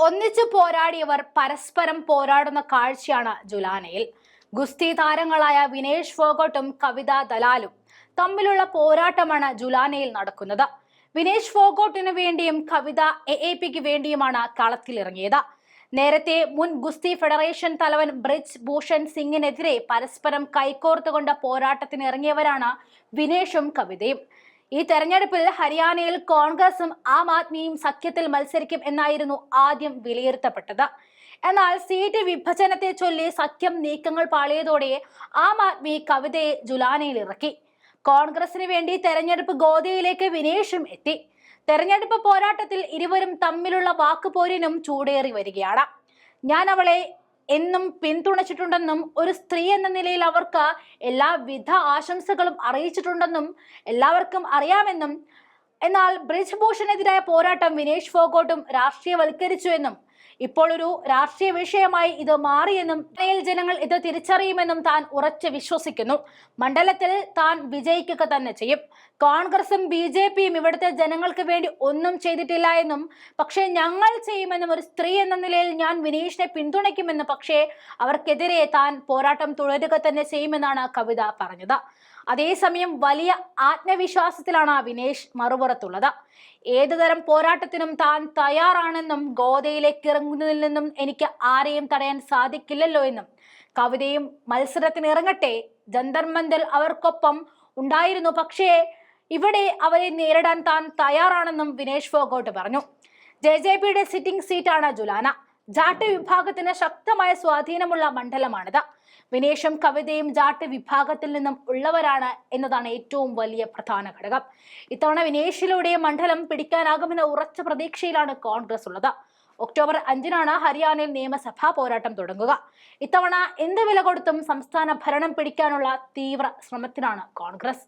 ഒന്നിച്ചു പോരാടിയവർ പരസ്പരം പോരാടുന്ന കാഴ്ചയാണ് ജുലാനയിൽ. ഗുസ്തി താരങ്ങളായ വിനേഷ് ഫോഗട്ടും കവിത ദലാലും തമ്മിലുള്ള പോരാട്ടമാണ് ജുലാനയിൽ നടക്കുന്നത്. വിനേഷ് ഫോഗട്ടിനു വേണ്ടിയും കവിത AAPക്ക് വേണ്ടിയുമാണ് കളത്തിലിറങ്ങിയത്. നേരത്തെ മുൻ ഗുസ്തി ഫെഡറേഷൻ തലവൻ ബ്രിജ് ഭൂഷൺ സിംഗിനെതിരെ പരസ്പരം കൈകോർത്തുകൊണ്ട് പോരാട്ടത്തിന് ഇറങ്ങിയവരാണ് വിനേഷും കവിതയും. ഈ തെരഞ്ഞെടുപ്പിൽ ഹരിയാനയിൽ കോൺഗ്രസും ആം ആദ്മിയും സഖ്യത്തിൽ മത്സരിക്കും എന്നായിരുന്നു ആദ്യം വിലയിരുത്തപ്പെട്ടത്. എന്നാൽ സീറ്റ് വിഭജനത്തെ ചൊല്ലി സഖ്യം നീക്കങ്ങൾ പാളിയതോടെ ആം ആദ്മി കവിതയെ ജുലാനയിൽ ഇറക്കി. കോൺഗ്രസിന് വേണ്ടി തെരഞ്ഞെടുപ്പ് ഗോദയിലേക്ക് വിനേഷും എത്തി. തെരഞ്ഞെടുപ്പ് പോരാട്ടത്തിൽ ഇരുവരും തമ്മിലുള്ള വാക്കുപോരിനും ചൂടേറി വരികയാണ്. ഞാൻ അവളെ എന്നും പിന്തുണച്ചിട്ടുണ്ടെന്നും ഒരു സ്ത്രീ എന്ന നിലയിൽ അവർക്ക് എല്ലാവിധ ആശംസകളും അറിയിച്ചിട്ടുണ്ടെന്നും എല്ലാവർക്കും അറിയാമെന്നും, എന്നാൽ ബ്രിജ് ഭൂഷണെതിരായ പോരാട്ടം വിനേഷ് ഫോഗട്ടും രാഷ്ട്രീയവൽക്കരിച്ചുവെന്നും ഇപ്പോൾ ഒരു രാഷ്ട്രീയ വിഷയമായി ഇത് മാറിയെന്നും ജനങ്ങൾ ഇത് തിരിച്ചറിയുമെന്നും താൻ ഉറച്ചു വിശ്വസിക്കുന്നു. മണ്ഡലത്തിൽ താൻ വിജയിക്കുക തന്നെ ചെയ്യും. കോൺഗ്രസും BJPയും ഇവിടുത്തെ ജനങ്ങൾക്ക് വേണ്ടി ഒന്നും ചെയ്തിട്ടില്ല എന്നും, പക്ഷേ ഞങ്ങൾ ചെയ്യുമെന്നും ഒരു സ്ത്രീ എന്ന നിലയിൽ ഞാൻ വിനേഷിനെ പിന്തുണയ്ക്കുമെന്നും, പക്ഷേ അവർക്കെതിരെ താൻ പോരാട്ടം തുടരുക തന്നെ ചെയ്യുമെന്നാണ് കവിത പറഞ്ഞത്. അതേസമയം വലിയ ആത്മവിശ്വാസത്തിലാണ് വിനേഷ് മറുപുറത്തുള്ളത്. ഏതുതരം പോരാട്ടത്തിനും താൻ തയ്യാറാണെന്നും ഗോദയിലേക്ക് ഇറങ്ങുന്നതിൽ നിന്നും എനിക്ക് ആരെയും തടയാൻ സാധിക്കില്ലല്ലോ എന്നും, കവിതയും മത്സരത്തിന് ഇറങ്ങട്ടെ, ജന്തർ മന്ദിർ അവർക്കൊപ്പം ഉണ്ടായിരുന്നു, പക്ഷേ ഇവിടെ അവരെ നേരിടാൻ താൻ തയ്യാറാണെന്നും വിനേഷ് ഫോഗട്ട് പറഞ്ഞു. JJPയുടെ സിറ്റിംഗ് സീറ്റാണ് ജുലാന. ജാട്ട് വിഭാഗത്തിന് ശക്തമായ സ്വാധീനമുള്ള മണ്ഡലമാണിത്. വിനേഷും കവിതയും ജാട്ട് വിഭാഗത്തിൽ നിന്നും ഉള്ളവരാണ് എന്നതാണ് ഏറ്റവും വലിയ പ്രധാന ഘടകം. ഇത്തവണ വിനേഷിലൂടെ മണ്ഡലം പിടിക്കാനാകുമെന്ന ഉറച്ച പ്രതീക്ഷയിലാണ് കോൺഗ്രസ് ഉള്ളത്. ഒക്ടോബർ 5-നാണ് ഹരിയാനയിൽ നിയമസഭാ പോരാട്ടം തുടങ്ങുക. ഇത്തവണ എന്ത് വില കൊടുത്തും സംസ്ഥാന ഭരണം പിടിക്കാനുള്ള തീവ്ര ശ്രമത്തിനാണ് കോൺഗ്രസ്.